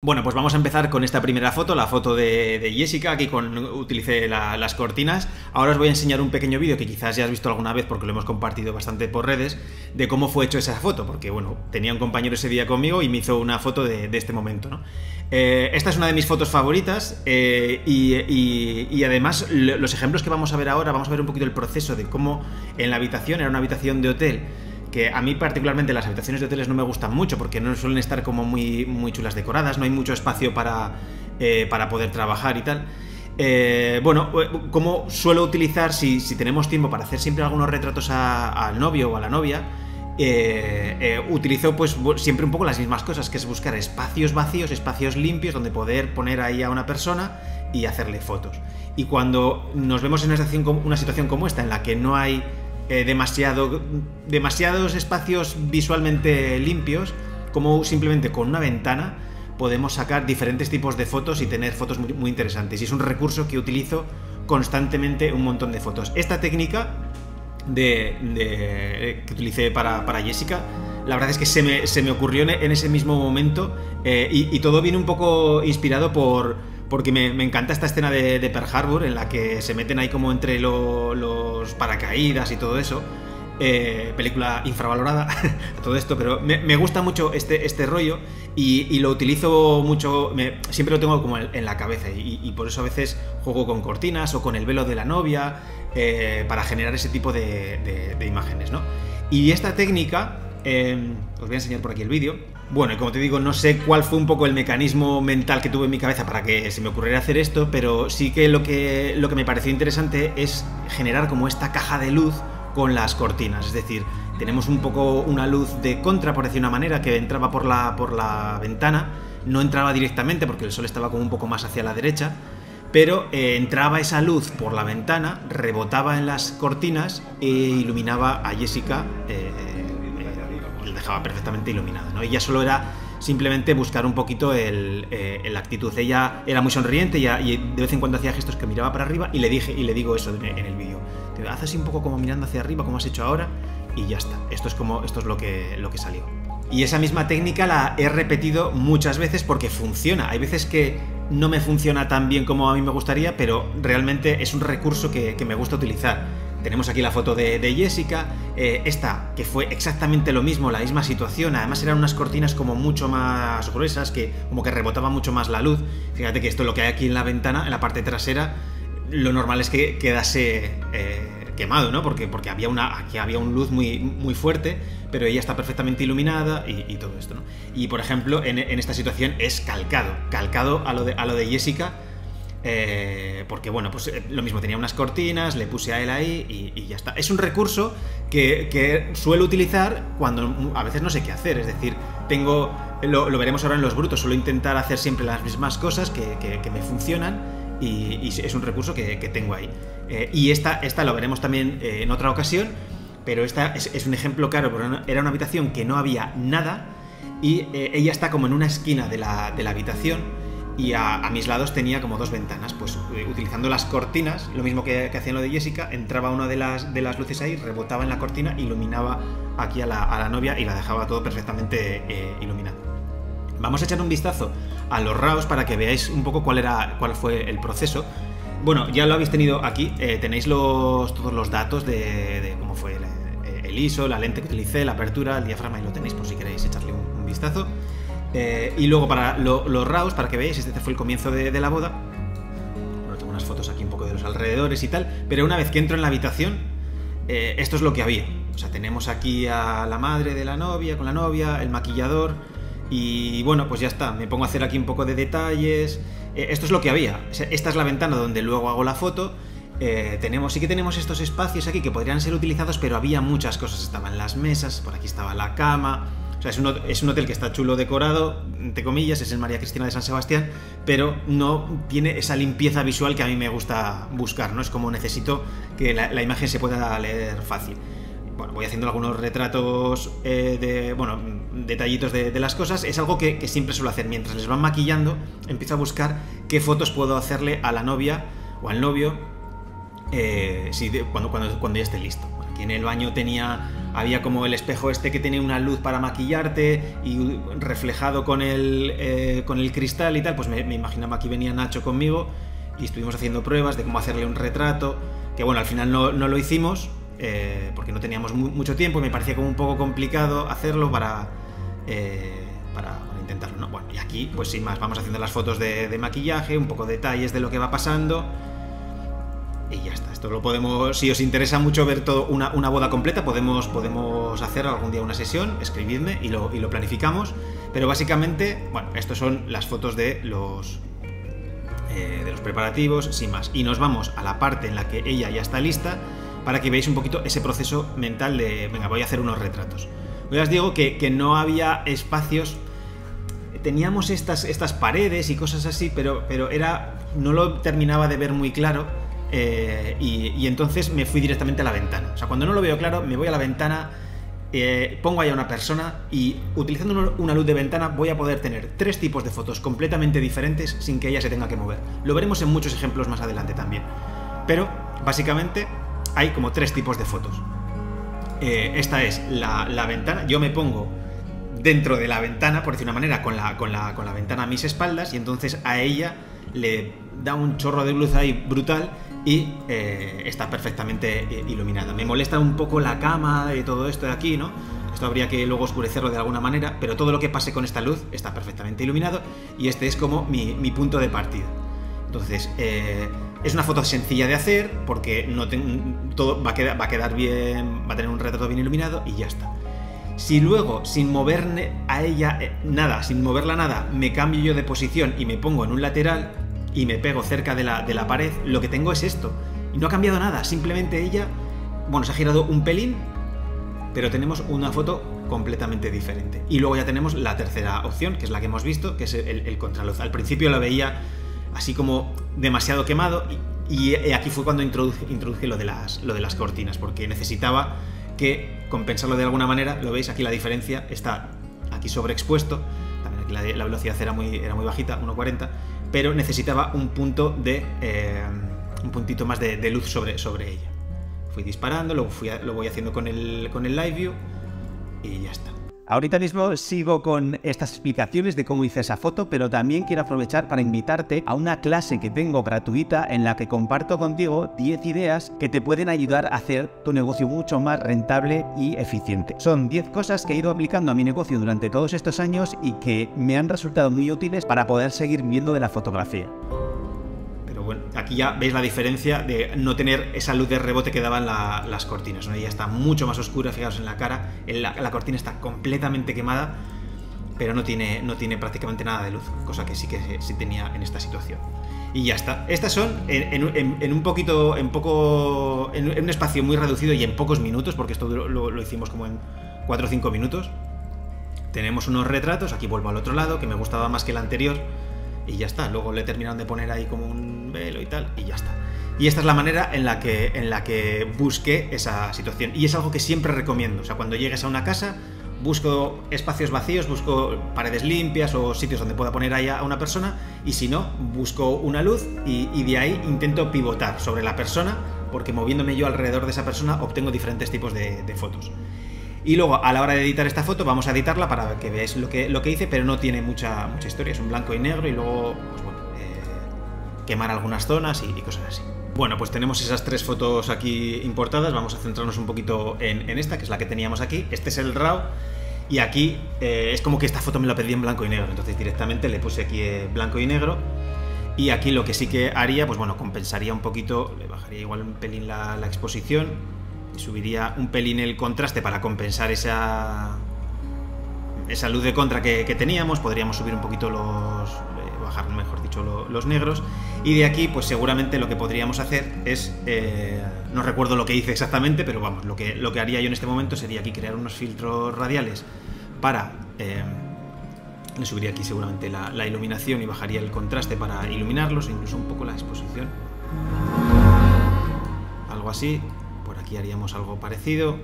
Bueno, pues vamos a empezar con esta primera foto, la foto de Jessica. Aquí utilicé las cortinas. Ahora os voy a enseñar un pequeño vídeo que quizás ya has visto alguna vez porque lo hemos compartido bastante por redes, de cómo fue hecho esa foto, porque bueno, tenía un compañero ese día conmigo y me hizo una foto de este momento, ¿no? Esta es una de mis fotos favoritas y además los ejemplos que vamos a ver ahora, vamos a ver un poquito el proceso de cómo en la habitación, era una habitación de hotel, que a mí particularmente las habitaciones de hoteles no me gustan mucho porque no suelen estar como muy chulas decoradas, no hay mucho espacio para poder trabajar y tal. Bueno, como suelo utilizar, si tenemos tiempo para hacer siempre algunos retratos al novio o a la novia, utilizo pues siempre un poco las mismas cosas, que es buscar espacios vacíos, espacios limpios donde poner ahí a una persona y hacerle fotos. Y cuando nos vemos en una situación como esta, en la que no hay demasiados espacios visualmente limpios, como simplemente con una ventana podemos sacar diferentes tipos de fotos y tener fotos muy interesantes. Y es un recurso que utilizo constantemente, un montón de fotos. Esta técnica que utilicé para Jessica, la verdad es que se me ocurrió en ese mismo momento, y todo viene un poco inspirado porque me encanta esta escena de Pearl Harbor, en la que se meten ahí como entre los paracaídas y todo eso. Película infravalorada, todo esto, pero me gusta mucho este rollo y lo utilizo mucho, siempre lo tengo como en la cabeza y por eso a veces juego con cortinas o con el velo de la novia, para generar ese tipo de imágenes, ¿no? Y esta técnica, os voy a enseñar por aquí el vídeo. Bueno, y como te digo, no sé cuál fue un poco el mecanismo mental que tuve en mi cabeza para que se me ocurriera hacer esto, pero sí que lo que me pareció interesante es generar como esta caja de luz con las cortinas. Es decir, tenemos un poco una luz de contra, por decir una manera, que entraba por la ventana, no entraba directamente porque el sol estaba como un poco más hacia la derecha, pero entraba esa luz por la ventana, rebotaba en las cortinas e iluminaba a Jessica, la dejaba perfectamente iluminada, ¿no? Y ya solo era simplemente buscar un poquito la actitud. Ella era muy sonriente y de vez en cuando hacía gestos que miraba para arriba y le digo eso en el vídeo. Haz así un poco como mirando hacia arriba, como has hecho ahora, y ya está. Esto es lo que salió. Y esa misma técnica la he repetido muchas veces porque funciona. Hay veces que no me funciona tan bien como a mí me gustaría, pero realmente es un recurso que me gusta utilizar. Tenemos aquí la foto de Jessica, esta que fue exactamente lo mismo, la misma situación. Además eran unas cortinas como mucho más gruesas, que como que rebotaba mucho más la luz. Fíjate que esto, lo que hay aquí en la ventana, en la parte trasera, lo normal es que quedase quemado, ¿no? Porque aquí había una luz muy fuerte, pero ella está perfectamente iluminada y todo esto, ¿no? Y por ejemplo, en esta situación es calcado a lo de Jessica, porque bueno, pues lo mismo, tenía unas cortinas, le puse a él ahí y ya está. Es un recurso que suelo utilizar cuando a veces no sé qué hacer, es decir, lo veremos ahora en los brutos, suelo intentar hacer siempre las mismas cosas que me funcionan. Y es un recurso que tengo ahí. Y esta lo veremos también en otra ocasión, pero esta es un ejemplo claro, porque era una habitación que no había nada y ella está como en una esquina de la habitación y a mis lados tenía como dos ventanas. Pues utilizando las cortinas, lo mismo que hacía en lo de Jessica, entraba una de las luces ahí, rebotaba en la cortina, iluminaba aquí a la novia y la dejaba todo perfectamente iluminado. Vamos a echar un vistazo a los RAWs para que veáis un poco cuál fue el proceso. Bueno, ya lo habéis tenido aquí, tenéis todos los datos de cómo fue el ISO, la lente que utilicé, la apertura, el diafragma, y lo tenéis por si queréis echarle un vistazo. Y luego para los RAWs, para que veáis, este fue el comienzo de la boda. Bueno, tengo unas fotos aquí un poco de los alrededores y tal, pero una vez que entro en la habitación, esto es lo que había. O sea, tenemos aquí a la madre de la novia, con la novia, el maquillador. Y bueno, pues ya está, me pongo a hacer aquí un poco de detalles. Esto es lo que había. Esta es la ventana donde luego hago la foto. Sí que tenemos estos espacios aquí que podrían ser utilizados, pero había muchas cosas. Estaban las mesas, por aquí estaba la cama. O sea, es un hotel que está chulo decorado, entre comillas, es el María Cristina de San Sebastián, pero no tiene esa limpieza visual que a mí me gusta buscar, ¿no? Es como necesito que la imagen se pueda leer fácil. Bueno, voy haciendo algunos retratos, detallitos de las cosas. Es algo que siempre suelo hacer. Mientras les van maquillando, empiezo a buscar qué fotos puedo hacerle a la novia o al novio cuando ya esté listo. Bueno, Aquí en el baño había como el espejo este que tenía una luz para maquillarte y reflejado con el cristal y tal, pues me imaginaba, aquí venía Nacho conmigo y estuvimos haciendo pruebas de cómo hacerle un retrato, que bueno, al final no lo hicimos, porque no teníamos mucho tiempo y me parecía como un poco complicado hacerlo para intentarlo, ¿no? Bueno, y aquí, pues sin más, vamos haciendo las fotos de maquillaje, un poco de detalles de lo que va pasando y ya está. Esto lo podemos, si os interesa mucho ver todo una boda completa, podemos hacer algún día una sesión, escribidme y lo planificamos, pero básicamente, bueno, estos son las fotos de los preparativos, sin más. Y nos vamos a la parte en la que ella ya está lista para que veáis un poquito ese proceso mental de, venga, voy a hacer unos retratos. Ya os digo que no había espacios, teníamos estas paredes y cosas así, pero no lo terminaba de ver muy claro, y entonces me fui directamente a la ventana. O sea, cuando no lo veo claro, me voy a la ventana, pongo ahí a una persona y utilizando una luz de ventana voy a poder tener 3 tipos de fotos completamente diferentes sin que ella se tenga que mover. Lo veremos en muchos ejemplos más adelante también. Pero, básicamente, hay como 3 tipos de fotos. Esta es la ventana. Yo me pongo dentro de la ventana, por decir una manera, con la ventana a mis espaldas, y entonces a ella le da un chorro de luz ahí brutal y está perfectamente iluminada. Me molesta un poco la cama y todo esto de aquí, ¿no? Esto habría que luego oscurecerlo de alguna manera, pero todo lo que pase con esta luz está perfectamente iluminado y este es como mi punto de partida. Entonces, es una foto sencilla de hacer porque todo va a quedar bien, va a tener un retrato bien iluminado y ya está. Si luego, sin mover a ella nada, sin moverla nada, me cambio yo de posición y me pongo en un lateral y me pego cerca de la pared, lo que tengo es esto. Y no ha cambiado nada, simplemente ella, bueno, se ha girado un pelín, pero tenemos una foto completamente diferente. Y luego ya tenemos la tercera opción, que es la que hemos visto, que es el contraluz. Al principio lo veía así como demasiado quemado y aquí fue cuando introduje lo de las cortinas, porque necesitaba que compensarlo de alguna manera. Lo veis aquí, la diferencia está aquí sobreexpuesto, también aquí la velocidad era muy bajita, 1.40, pero necesitaba un punto un puntito más de luz sobre ella. Fui disparando, lo voy haciendo con el Live View y ya está. Ahorita mismo sigo con estas explicaciones de cómo hice esa foto, pero también quiero aprovechar para invitarte a una clase que tengo gratuita en la que comparto contigo 10 ideas que te pueden ayudar a hacer tu negocio mucho más rentable y eficiente. Son 10 cosas que he ido aplicando a mi negocio durante todos estos años y que me han resultado muy útiles para poder seguir viviendo de la fotografía. Bueno, aquí ya veis la diferencia de no tener esa luz de rebote que daban las cortinas, ¿no? Ella está mucho más oscura, fijaos en la cara, la cortina está completamente quemada, pero no tiene prácticamente nada de luz, cosa que sí tenía en esta situación. Y ya está. Estas son en un espacio muy reducido y en pocos minutos, porque esto lo hicimos como en 4 o 5 minutos. Tenemos unos retratos, aquí vuelvo al otro lado, que me gustaba más que el anterior. Y ya está, luego le terminaron de poner ahí como un velo y tal, y ya está. Y esta es la manera en la que busqué esa situación. Y es algo que siempre recomiendo. O sea, cuando llegues a una casa, busco espacios vacíos, busco paredes limpias o sitios donde pueda poner ahí a una persona, y si no, busco una luz y de ahí intento pivotar sobre la persona, porque moviéndome yo alrededor de esa persona obtengo diferentes tipos de fotos. Y luego, a la hora de editar esta foto, vamos a editarla para que veáis lo que hice, pero no tiene mucha historia, es un blanco y negro y luego, pues bueno, quemar algunas zonas y cosas así. Bueno, pues tenemos esas 3 fotos aquí importadas, vamos a centrarnos un poquito en esta, que es la que teníamos aquí. Este es el RAW y aquí es como que esta foto me la pedí en blanco y negro, entonces directamente le puse aquí blanco y negro. Y aquí lo que sí que haría, pues bueno, compensaría un poquito, le bajaría igual un pelín la exposición, subiría un pelín el contraste para compensar esa luz de contra que teníamos. Podríamos subir un poquito bajar mejor dicho los negros, y de aquí pues seguramente lo que podríamos hacer es, no recuerdo lo que hice exactamente, pero vamos, lo que haría yo en este momento sería aquí crear unos filtros radiales para le subiría aquí seguramente la iluminación y bajaría el contraste para iluminarlos, incluso un poco la exposición, algo así. Por aquí haríamos algo parecido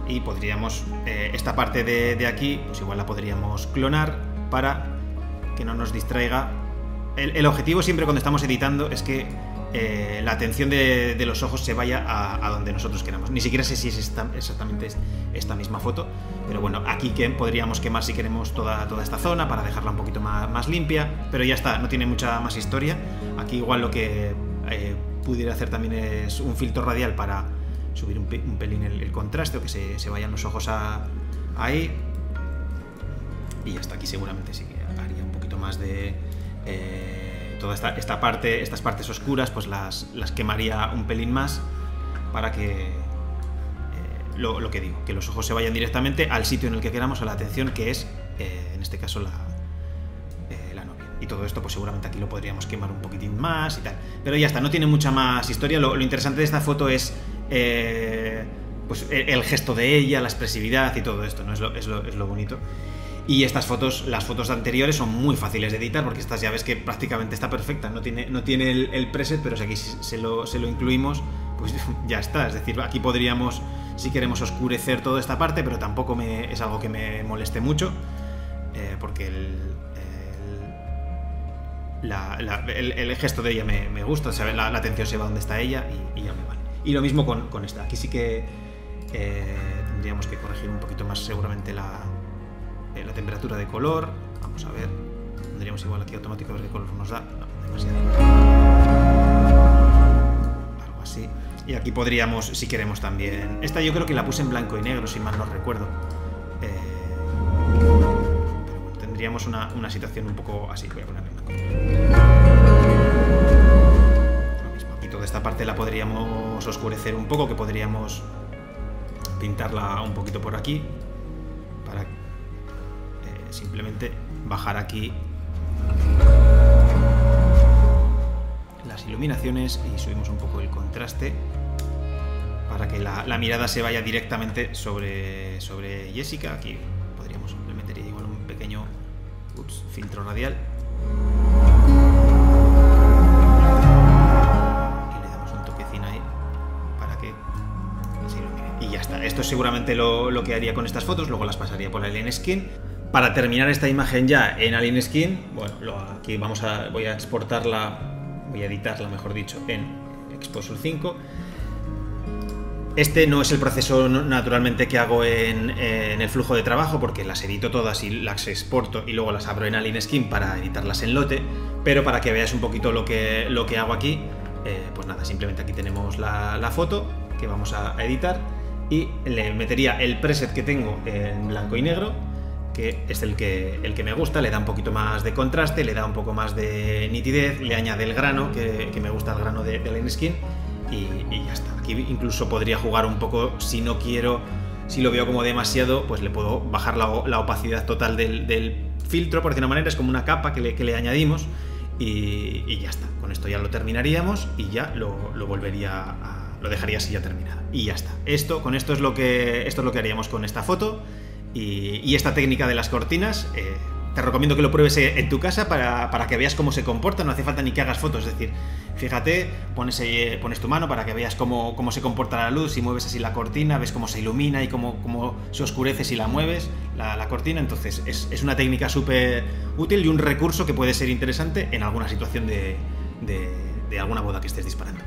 y podríamos, esta parte de aquí, pues igual la podríamos clonar para que no nos distraiga. El objetivo siempre cuando estamos editando es que la atención de los ojos se vaya a donde nosotros queramos. Ni siquiera sé si es exactamente esta misma foto, pero bueno, aquí podríamos quemar si queremos toda esta zona para dejarla un poquito más limpia, pero ya está, no tiene mucha más historia. Aquí igual lo que pudiera hacer también es un filtro radial para subir un pelín el contraste, o que se vayan los ojos ahí, y ya está. Aquí seguramente sí que haría un poquito más de... toda estas partes oscuras, pues las quemaría un pelín más para que lo que digo, que los ojos se vayan directamente al sitio en el que queramos, a la atención, que es en este caso la novia. Y todo esto pues seguramente aquí lo podríamos quemar un poquitín más y tal, pero ya está, no tiene mucha más historia. Lo interesante de esta foto es pues el gesto de ella, la expresividad y todo esto, ¿no? Es lo bonito. Y estas fotos, las fotos anteriores, son muy fáciles de editar, porque estas ya ves que prácticamente está perfecta. No tiene el preset, pero si aquí se lo incluimos, pues ya está. Es decir, aquí podríamos, si queremos, oscurecer toda esta parte, pero tampoco es algo que me moleste mucho, porque el gesto de ella me gusta, ¿sabes? La atención se va donde está ella y ya me vale. Y lo mismo con esta. Aquí sí que tendríamos que corregir un poquito más seguramente la temperatura de color. Vamos a ver, tendríamos igual aquí automático, a ver qué color nos da. No, demasiado. Algo así. Y aquí podríamos, si queremos también... Esta yo creo que la puse en blanco y negro, si mal no recuerdo. Pero bueno, tendríamos una situación un poco así. Voy a ponerle en blanco y negro. Lo mismo, aquí toda esta parte la podríamos oscurecer un poco, que podríamos pintarla un poquito por aquí, para simplemente bajar aquí las iluminaciones y subimos un poco el contraste para que la mirada se vaya directamente sobre Jessica. Aquí podríamos, le metería igual un pequeño filtro radial y le damos un toquecín ahí para que se ilumine. Y ya está. Esto es seguramente lo que haría con estas fotos. Luego las pasaría por Alien Skin. Para terminar esta imagen ya en Alien Skin, bueno, aquí voy a exportarla, voy a editarla, mejor dicho, en Exposure 5. Este no es el proceso naturalmente que hago en el flujo de trabajo, porque las edito todas y las exporto y luego las abro en Alien Skin para editarlas en lote, pero para que veáis un poquito lo que hago aquí, pues nada, simplemente aquí tenemos la foto que vamos a editar y le metería el preset que tengo en blanco y negro, que es el que me gusta. Le da un poquito más de contraste, le da un poco más de nitidez, le añade el grano, que me gusta el grano de Alien Skin, y ya está. Aquí incluso podría jugar un poco, si no quiero, si lo veo como demasiado, pues le puedo bajar la opacidad total del filtro, por decir una manera. Es como una capa que le añadimos y ya está. Con esto ya lo terminaríamos y ya lo dejaría así ya terminado. Y ya está. Con esto es lo que haríamos con esta foto. Y esta técnica de las cortinas, te recomiendo que lo pruebes en tu casa para que veas cómo se comporta. No hace falta ni que hagas fotos, es decir, fíjate, pones tu mano para que veas cómo se comporta la luz. Si mueves así la cortina, ves cómo se ilumina y cómo se oscurece si la mueves, la cortina. Entonces es una técnica súper útil y un recurso que puede ser interesante en alguna situación de alguna boda que estés disparando.